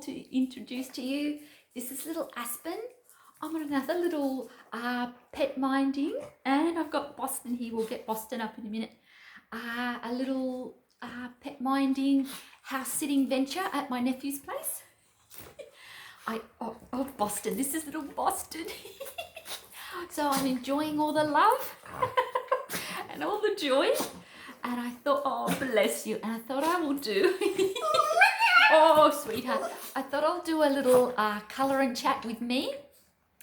to introduce to you. This is little Aspen. I'm on another little pet minding, and I've got Boston here. We'll get Boston up in a minute. A little pet minding house sitting venture at my nephew's place. Boston. This is little Boston. So I'm enjoying all the love and all the joy. And I thought, oh, bless you. And I thought I will do. Oh, sweetheart. I thought I'll do a little colour and chat with me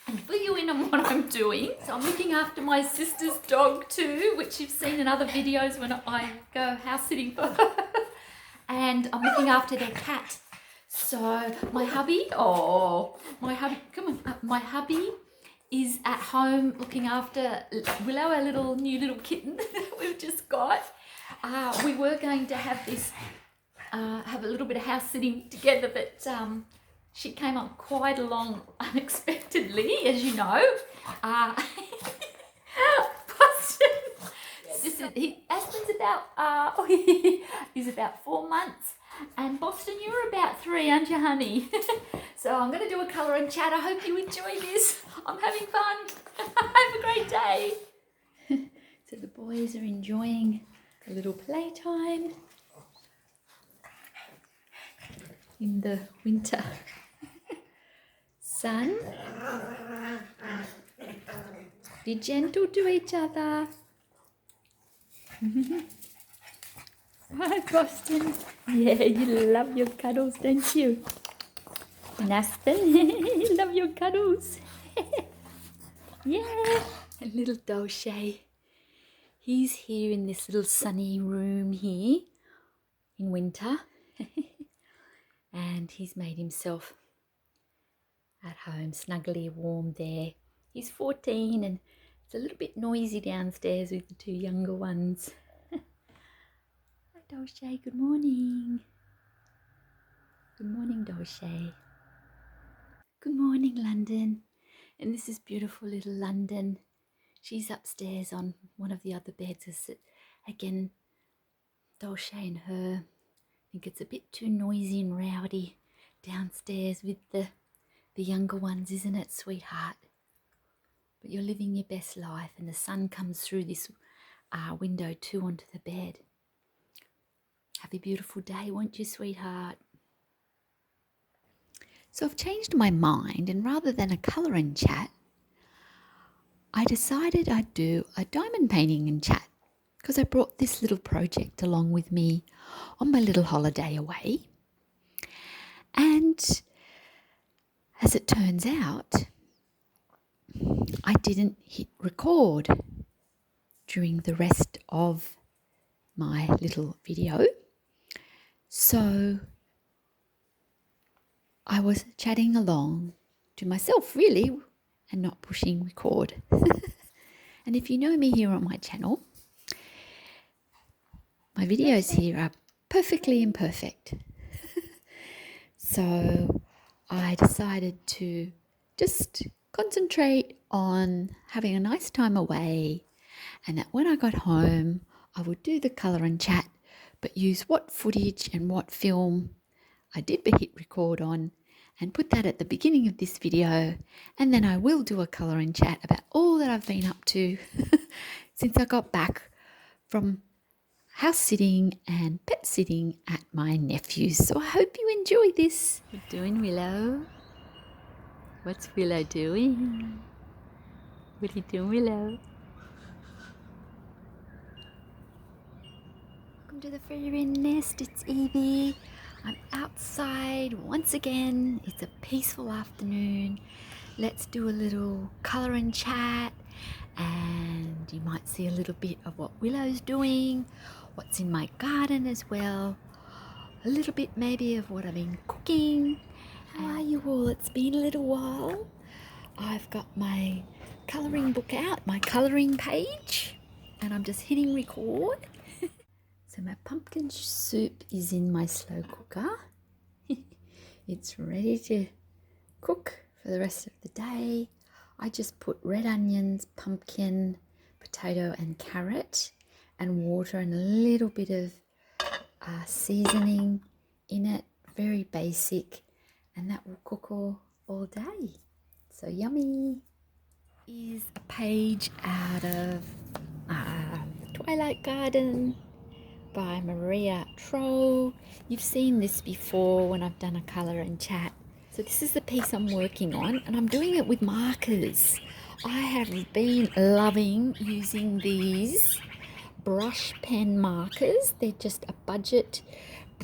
and fill you in on what I'm doing. So I'm looking after my sister's dog too, which you've seen in other videos when I go house sitting for her. And I'm looking after their cat. So my hubby, my hubby is at home looking after Willow, our new little kitten that we've just got. We were going to have this, have a little bit of house sitting together, but she came up quite along unexpectedly, as you know. Aspen's about, he's about 4 months. And Boston, you're about 3, aren't you, honey? So I'm going to do a colour and chat. I hope you enjoy this. I'm having fun. Have a great day. So the boys are enjoying a little playtime in the winter sun. Be gentle to each other. Hi, Boston. Yeah, you love your cuddles, don't you? And Aspen, you love your cuddles. Yeah. And little Dolce, he's here in this little sunny room here in winter. And he's made himself at home, snugly warm there. He's 14 and it's a little bit noisy downstairs with the 2 younger ones. Dolce, good morning. Good morning, Dolce. Good morning, London. And this is beautiful little London. She's upstairs on one of the other beds. Again, Dolce and her. I think it's a bit too noisy and rowdy downstairs with the younger ones, isn't it, sweetheart? But you're living your best life and the sun comes through this window too onto the bed. Have a beautiful day, won't you, sweetheart? So I've changed my mind, and rather than a colour and chat, I decided I'd do a diamond painting and chat because I brought this little project along with me on my little holiday away. And as it turns out, I didn't hit record during the rest of my little video. So I was chatting along to myself, really, and not pushing record. And if you know me here on my channel, my videos here are perfectly imperfect. So I decided to just concentrate on having a nice time away, and that when I got home, I would do the colour and chat, but use what footage and what film I did hit record on and put that at the beginning of this video, and then I will do a colour and chat about all that I've been up to since I got back from house sitting and pet sitting at my nephew's. So I hope you enjoy this. What you doing, Willow? What's Willow doing? What are you doing, Willow? Welcome to the fairy nest. It's Evie. I'm outside once again. It's a peaceful afternoon. Let's do a little colour and chat, and you might see a little bit of what Willow's doing, what's in my garden as well, a little bit maybe of what I've been cooking. How are you all? It's been a little while. I've got my colouring book out, my colouring page, and I'm just hitting record. So my pumpkin soup is in my slow cooker. It's ready to cook for the rest of the day. I just put red onions, pumpkin, potato and carrot and water and a little bit of seasoning in it. Very basic. and that will cook all day. So yummy. Is a page out of The Twilight Garden by Maria Troll. You've seen this before when I've done a colour and chat. So this is the piece I'm working on, and I'm doing it with markers. I have been loving using these brush pen markers. They're just a budget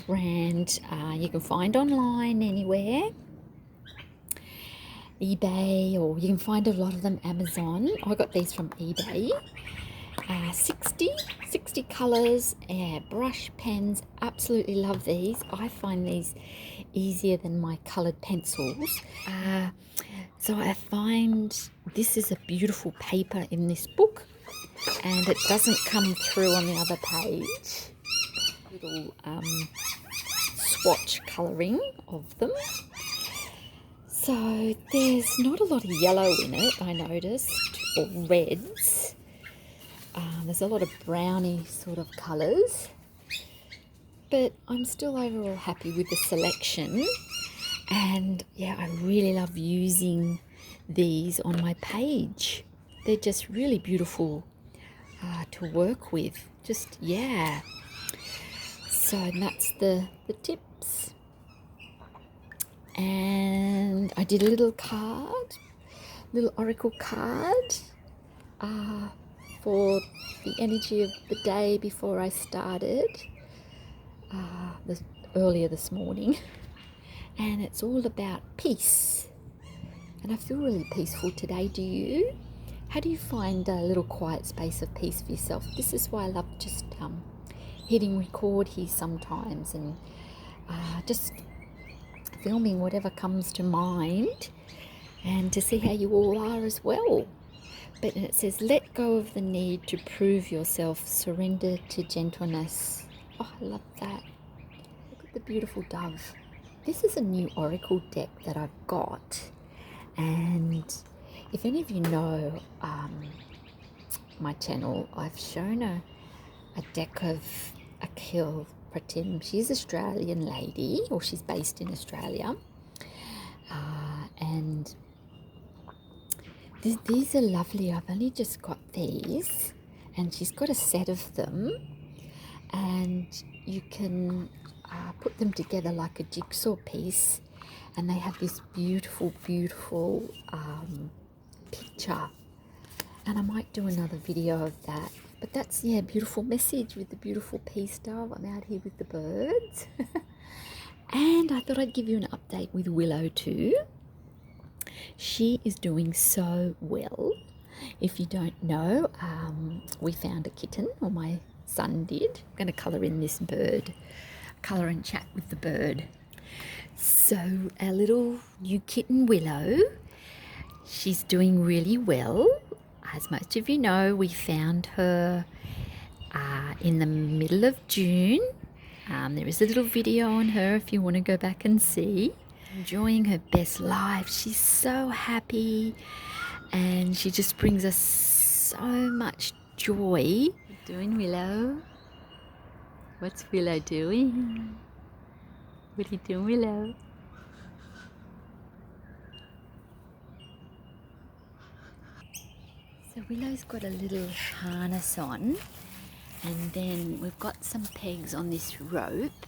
brand you can find online anywhere, eBay, or you can find a lot of them Amazon. I got these from eBay. 60 colours, brush pens. Absolutely love these. I find these easier than my coloured pencils. So I find this is a beautiful paper in this book, and it doesn't come through on the other page. Little swatch colouring of them. So there's not a lot of yellow in it, I noticed, or reds. There's a lot of browny sort of colours, but I'm still overall happy with the selection. And yeah, I really love using these on my page. They're just really beautiful to work with. Just, yeah. So that's the tips. And I did a little oracle card for the energy of the day before I started earlier this morning. And it's all about peace. And I feel really peaceful today. Do you? How do you find a little quiet space of peace for yourself? This is why I love just hitting record here sometimes and just filming whatever comes to mind, and to see how you all are as well. But it says, let go of the need to prove yourself, surrender to gentleness. Oh, I love that. Look at the beautiful dove. This is a new oracle deck that I've got, and if any of you know my channel, I've shown a deck of Akhil Pratim. She's an Australian lady, or she's based in Australia, and these are lovely. I've only just got these, and she's got a set of them, and you can put them together like a jigsaw piece, and they have this beautiful picture. And I might do another video of that. But that's, yeah, beautiful message with the beautiful peace dove. I'm out here with the birds. And I thought I'd give you an update with Willow too. She is doing so well. If you don't know, we found a kitten, or my son did. I'm going to colour in this bird. Colour and chat with the bird. So our little new kitten Willow, she's doing really well. As most of you know, we found her in the middle of June. There is a little video on her if you want to go back and see. Enjoying her best life. She's so happy, and she just brings us so much joy. What are you doing, Willow? What's Willow doing? What are you doing, Willow? So Willow's got a little harness on, and then we've got some pegs on this rope,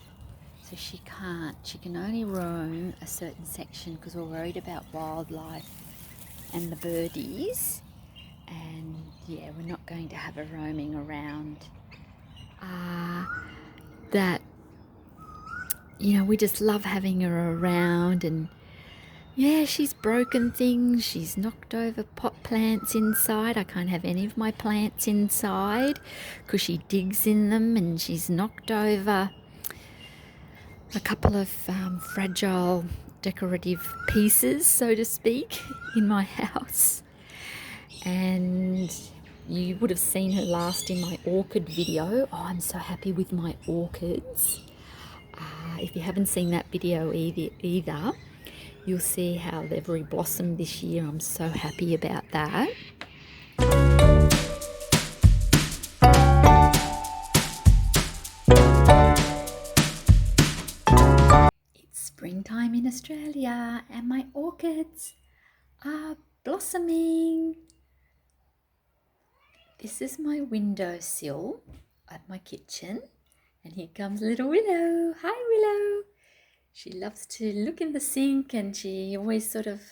so she can only roam a certain section because we're worried about wildlife and the birdies. And yeah, we're not going to have her roaming around. That, you know, we just love having her around. And yeah, she's broken things. She's knocked over pot plants inside. I can't have any of my plants inside because she digs in them, and she's knocked over a couple of fragile decorative pieces, so to speak, in my house. And you would have seen her last in my orchid video. Oh, I'm so happy with my orchids. If you haven't seen that video either, you'll see how they've reblossomed this year. I'm so happy about that. It's springtime I'm in Australia and my orchids are blossoming. This is my windowsill at my kitchen, and here comes little Willow. Hi Willow. She loves to look in the sink and she always sort of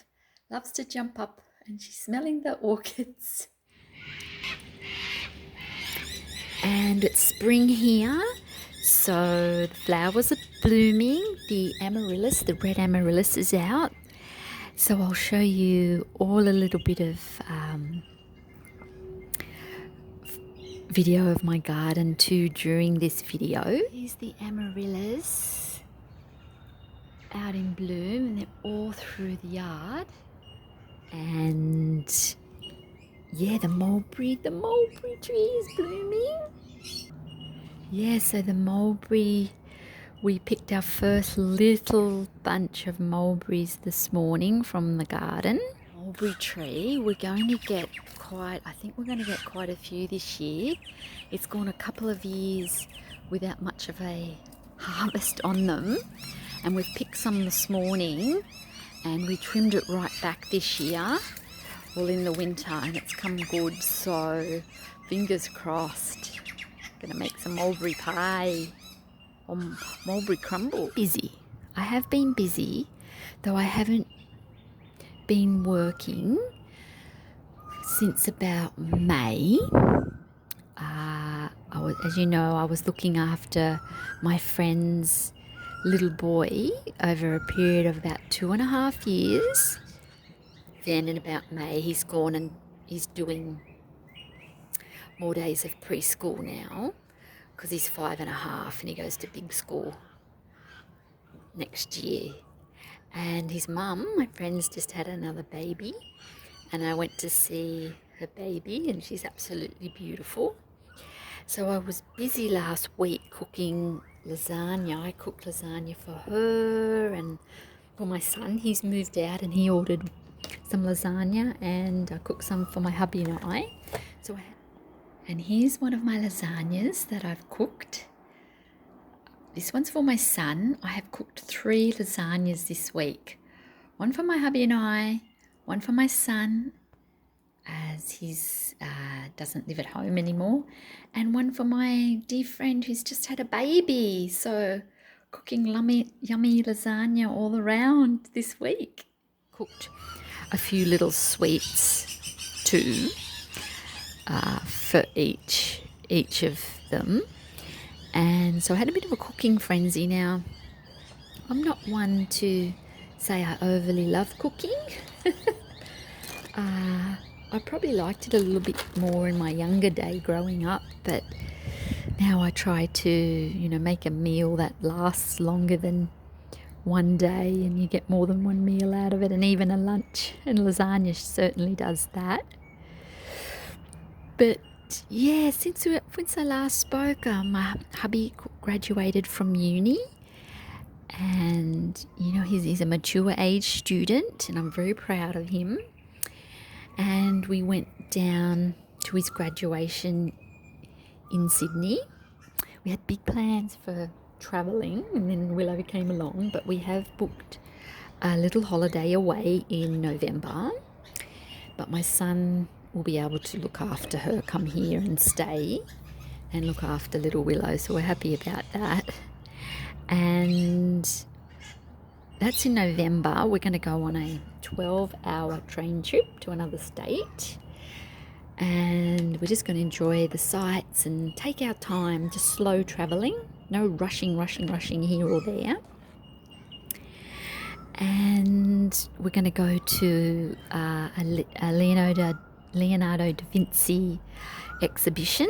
loves to jump up, and she's smelling the orchids. And it's spring here, so the flowers are blooming. The amaryllis, the red amaryllis is out. So I'll show you all a little bit of video of my garden too during this video. Here's the amaryllis out in bloom, and they're all through the yard. And yeah, the mulberry tree is blooming. Yeah, so the mulberry, we picked our first little bunch of mulberries this morning from the garden. Mulberry tree, we're going to get quite a few this year. It's gone a couple of years without much of a harvest on them, and we've picked some this morning and we trimmed it right back this year, well, in the winter, and it's come good, so fingers crossed. Gonna make some mulberry pie or mulberry crumble. I have been busy, though I haven't been working since about May. As you know, I was looking after my friend's little boy over a period of about 2.5 years. Then in about May, he's gone and he's doing more days of preschool now, because he's 5.5 and he goes to big school next year. And his mum, my friend's just had another baby, and I went to see her baby, and she's absolutely beautiful. So I was busy last week cooking lasagna. I cooked lasagna for her and for my son. He's moved out and he ordered some lasagna, and I cooked some for my hubby and I. And here's one of my lasagnas that I've cooked. This one's for my son. I have cooked 3 lasagnas this week. One for my hubby and I, one for my son, as he doesn't live at home anymore, and one for my dear friend who's just had a baby. So cooking yummy lasagna all around this week. Cooked a few little sweets too, for each of them. And so I had a bit of a cooking frenzy. Now, I'm not one to say I overly love cooking. I probably liked it a little bit more in my younger day growing up, but now I try to, make a meal that lasts longer than one day and you get more than one meal out of it, and even a lunch, and lasagna certainly does that. But yeah, since I last spoke, my hubby graduated from uni, and he's a mature age student, and I'm very proud of him. And we went down to his graduation in Sydney. We had big plans for travelling, and then Willow came along, but we have booked a little holiday away in November. But my son will be able to look after her, come here and stay and look after little Willow, so we're happy about that. And that's in November. We're going to go on a 12-hour train trip to another state, and we're just going to enjoy the sights and take our time, just slow travelling, no rushing here or there. And we're going to go to a Leonardo da Vinci exhibition,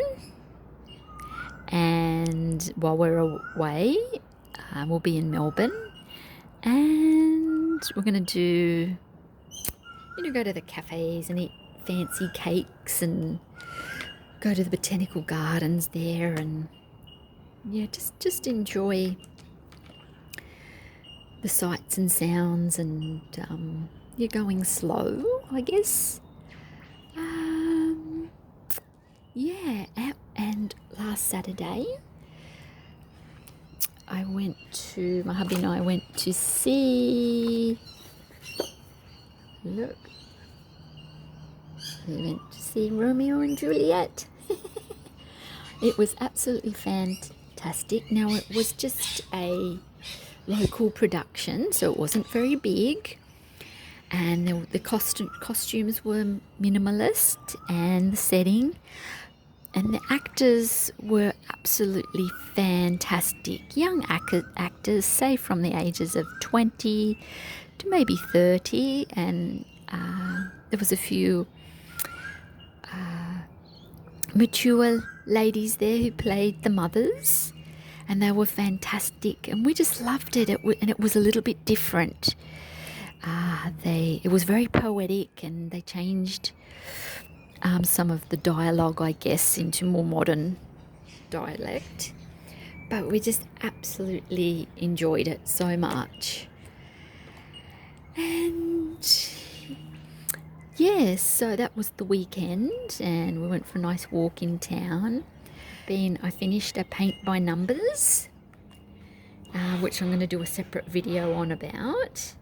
and while we're away, we'll be in Melbourne, and we're going to do, go to the cafes and eat fancy cakes and go to the botanical gardens there, and just enjoy the sights and sounds, and you're going slow, I guess. And last Saturday, my hubby and I went to see, look, we went to see Romeo and Juliet. It was absolutely fantastic. Now, it was just a local production, so it wasn't very big, and the costumes were minimalist, and the setting and the actors were absolutely fantastic. Young actors, say from the ages of 20 to maybe 30, and there was a few mature ladies there who played the mothers, and they were fantastic, and we just loved it. And it was a little bit different. It was very poetic, and they changed some of the dialogue, I guess, into more modern dialect. But we just absolutely enjoyed it so much. And yes, so that was the weekend, and we went for a nice walk in town. Then I finished a paint by numbers, which I'm going to do a separate video on about.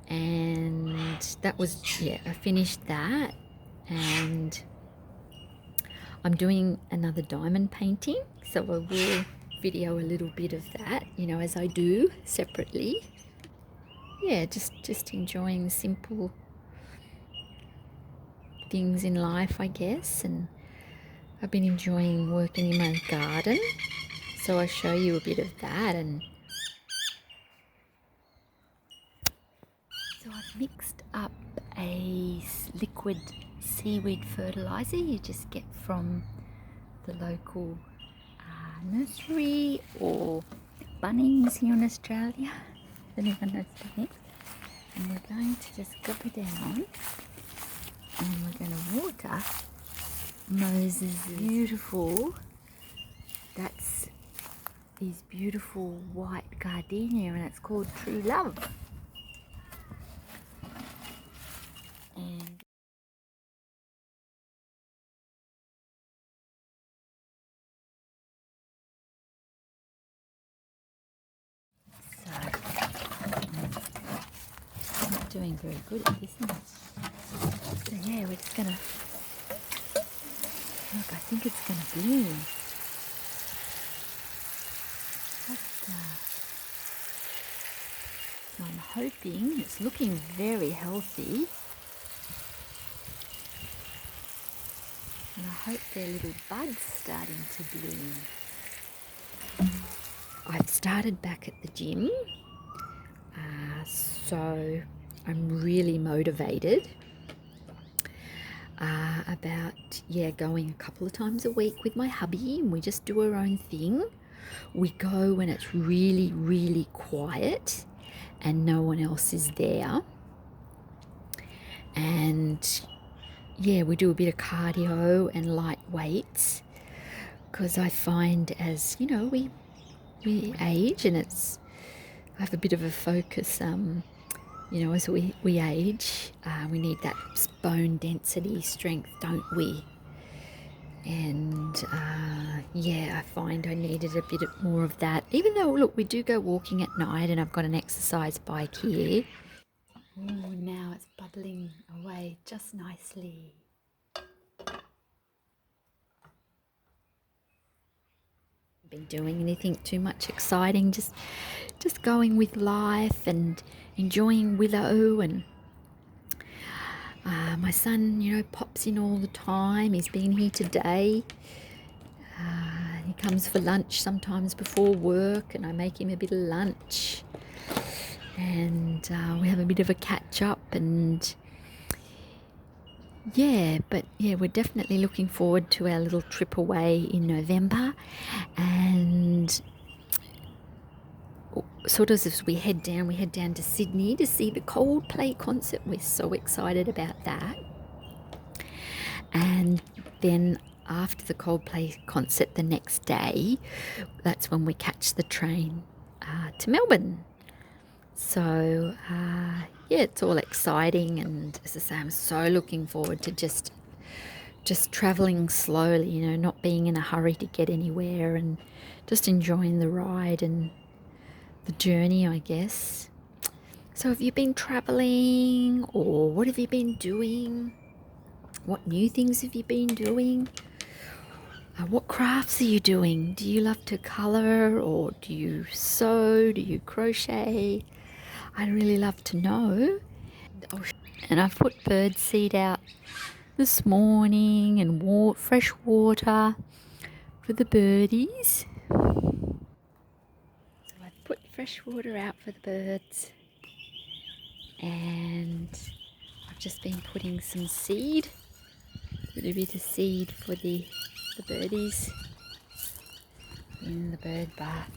And that was, I finished that, and I'm doing another diamond painting, so I will video a little bit of that, as I do separately. Yeah, just enjoying the simple things in life, I guess. And I've been enjoying working in my garden, so I'll show you a bit of that. And so I've mixed up a liquid seaweed fertilizer you just get from the local nursery or Bunnings here in Australia. If anyone knows Bunnings. And we're going to just go down, and we're going to water Moses' beautiful, that's his beautiful white gardenia, and it's called True Love. And so, I'm not doing very good at this, am I? So yeah, we're just gonna, look, I think it's gonna bloom. So I'm hoping, it's looking very healthy, and I hope their little buds starting to bloom. I've started back at the gym, so I'm really motivated about going a couple of times a week with my hubby, and we just do our own thing. We go when it's really, really quiet and no one else is there, and we do a bit of cardio and light weights, because I find as we age, and I have a bit of a focus, as we age, we need that bone density, strength, don't we? And I find I needed a bit more of that, even though, look, we do go walking at night, and I've got an exercise bike here. Oh, now it's bubbling away just nicely. Been doing anything too much exciting, just going with life and enjoying Willow. And my son, pops in all the time. He's been here today. He comes for lunch sometimes before work, and I make him a bit of lunch, and we have a bit of a catch up. And we're definitely looking forward to our little trip away in November. And sort of as we head down to Sydney to see the Coldplay concert. We're so excited about that. And then after the Coldplay concert the next day, that's when we catch the train to Melbourne. So it's all exciting, and as I say, I'm so looking forward to just just traveling slowly, you know, not being in a hurry to get anywhere, and just enjoying the ride and the journey, I guess. So have you been traveling, or what have you been doing? What new things have you been doing? What crafts are you doing? Do you love to color, or do you sew? Do you crochet? I'd really love to know. And I've put bird seed out this morning, and fresh water for the birdies. So I've put fresh water out for the birds, and I've just been putting some seed, a little bit of seed for the birdies in the bird bath.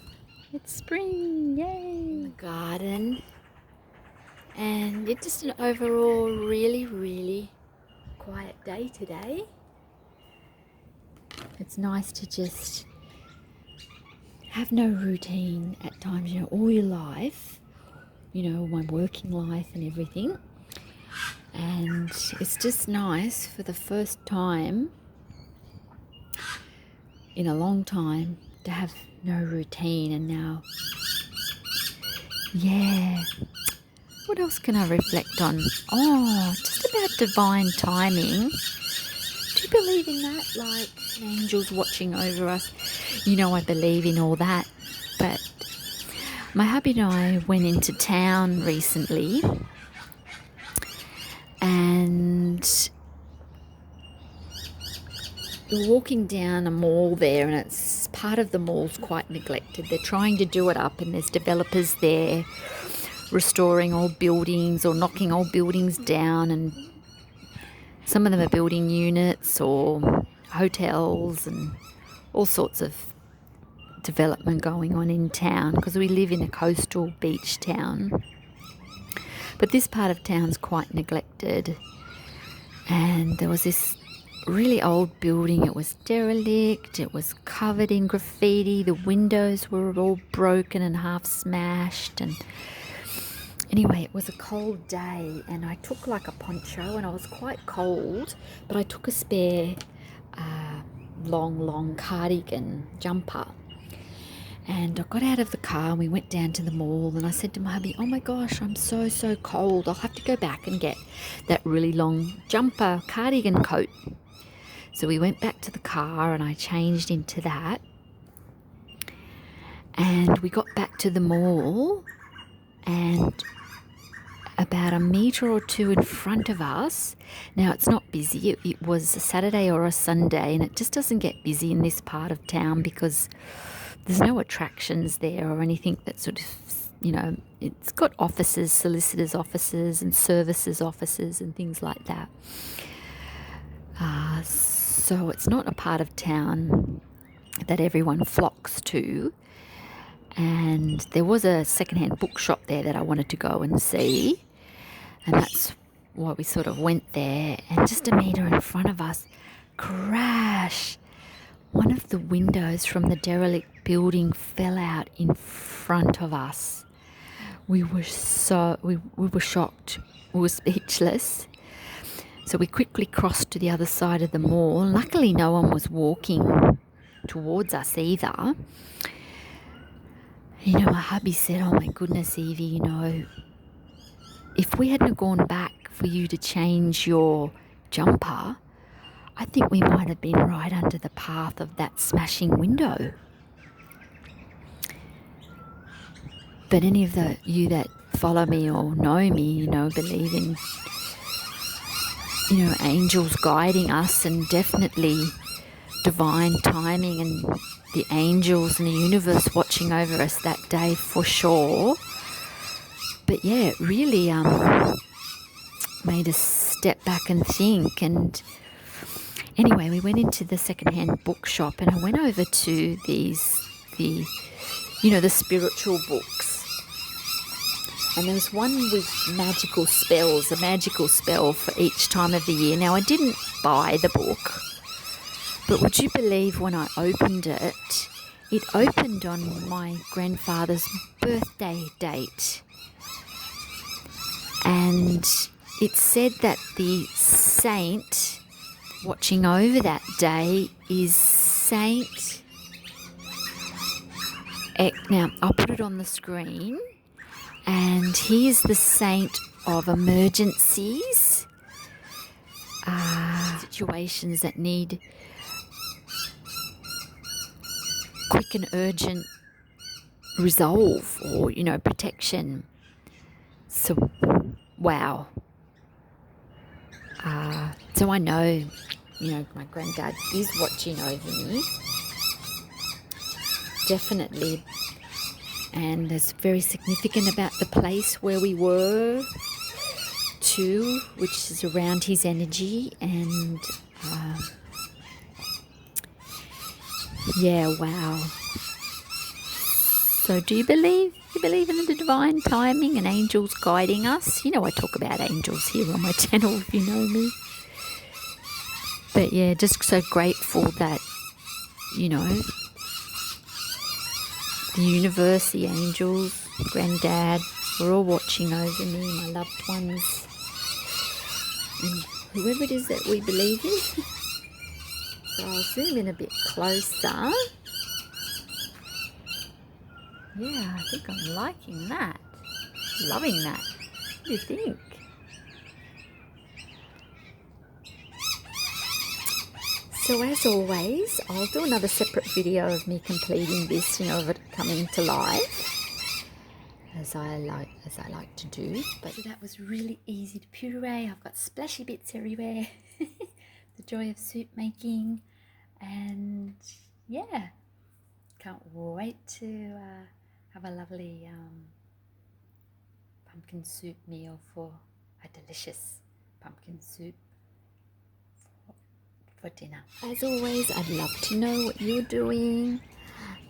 It's spring, yay! The garden, and it's just an overall really quiet day today. It's nice to just have no routine at times, you know, all your life, you know, my working life and everything. And it's just nice for the first time in a long time to have no routine. And now, yeah, what else can I reflect on? Oh, just about divine timing. Do you believe in that? Like angels watching over us? You know, I believe in all that. But my hubby and I went into town recently, and we're walking down a mall there, and it's part of the mall's quite neglected. They're trying to do it up, and there's developers there restoring old buildings or knocking old buildings down, and some of them are building units or hotels and all sorts of development going on in town, because we live in a coastal beach town. But this part of town's quite neglected, and there was this really old building. It was derelict, it was covered in graffiti, the windows were all broken and half smashed, and anyway, it was a cold day, and I took like a poncho, and I was quite cold, but I took a spare long cardigan jumper. And I got out of the car and we went down to the mall, and I said to my hubby, oh my gosh, I'm so cold. I'll have to go back and get that really long jumper cardigan coat. So we went back to the car and I changed into that. And we got back to the mall, and about a metre or two in front of us, now it's not busy, it was a Saturday or a Sunday, and it just doesn't get busy in this part of town because there's no attractions there or anything that sort of, you know, it's got offices, solicitors' offices and services offices and things like that. So it's not a part of town that everyone flocks to. And there was a secondhand bookshop there that I wanted to go and see. And that's why we sort of went there. And just a metre in front of us, crash! One of the windows from the derelict building fell out in front of us. We were shocked. We were speechless. So we quickly crossed to the other side of the mall. Luckily, no one was walking towards us either. You know, my hubby said, oh my goodness, Evie, you know, if we hadn't gone back for you to change your jumper, I think we might have been right under the path of that smashing window. But any of you that follow me or know me, you know, believe in, you know, angels guiding us, and definitely divine timing and the angels and the universe watching over us that day for sure. But yeah, it really made us step back and think. And anyway, we went into the secondhand bookshop, and I went over to the spiritual books. And there was one with magical spells, a magical spell for each time of the year. Now, I didn't buy the book, but would you believe when I opened it, it opened on my grandfather's birthday date. And it said that the saint watching over that day is Saint. Now, I'll put it on the screen. And he is the saint of emergencies, situations that need quick and urgent resolve or, protection. So, wow. So I know, my granddad is watching over me. Definitely. And it's very significant about the place where we were too, which is around his energy. And yeah, wow. So do you believe in the divine timing and angels guiding us? I talk about angels here on my channel if you know me. But yeah, just so grateful that, the universe, the angels, Granddad, we're all watching over me, my loved ones, and whoever it is that we believe in. So I'll zoom in a bit closer. Yeah, I think I'm liking that. Loving that. What do you think? So as always, I'll do another separate video of me completing this, of it coming to life, as I like to do. But so that was really easy to puree. I've got splashy bits everywhere. The joy of soup making, and yeah, can't wait to have a lovely pumpkin soup meal for a delicious pumpkin soup for dinner. As always, I'd love to know what you're doing,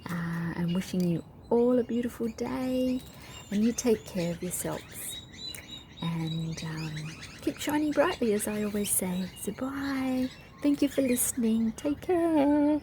and wishing you all a beautiful day, and you take care of yourselves, and keep shining brightly, as I always say. So bye. Thank you for listening. Take care.